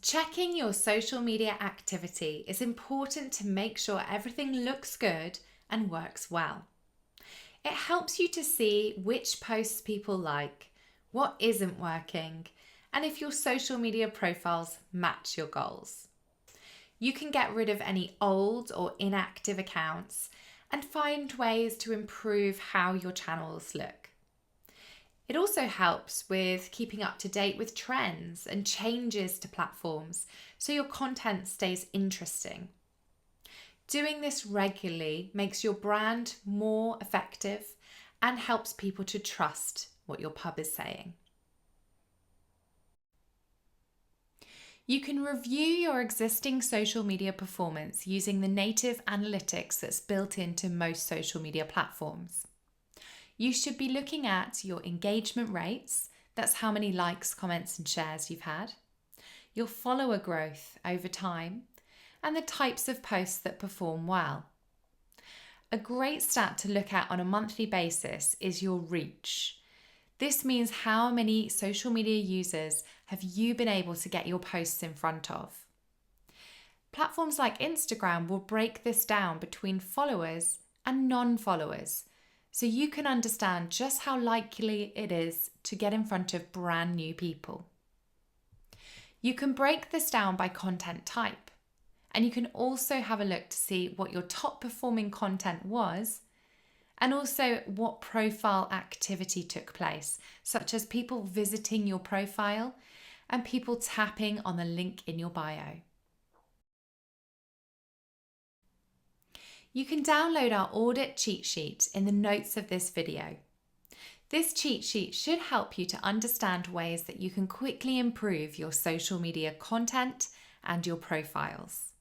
Checking your social media activity is important to make sure everything looks good and works well. It helps you to see which posts people like, what isn't working, and if your social media profiles match your goals. You can get rid of any old or inactive accounts and find ways to improve how your channels look. It also helps with keeping up to date with trends and changes to platforms so your content stays interesting. Doing this regularly makes your brand more effective and helps people to trust what your pub is saying. You can review your existing social media performance using the native analytics that's built into most social media platforms. You should be looking at your engagement rates, that's how many likes, comments and shares you've had, your follower growth over time, and the types of posts that perform well. A great stat to look at on a monthly basis is your reach. This means how many social media users have you been able to get your posts in front of. Platforms like Instagram will break this down between followers and non-followers, so you can understand just how likely it is to get in front of brand new people. You can break this down by content type, and you can also have a look to see what your top performing content was and also what profile activity took place, such as people visiting your profile and people tapping on the link in your bio. You can download our audit cheat sheet in the notes of this video. This cheat sheet should help you to understand ways that you can quickly improve your social media content and your profiles.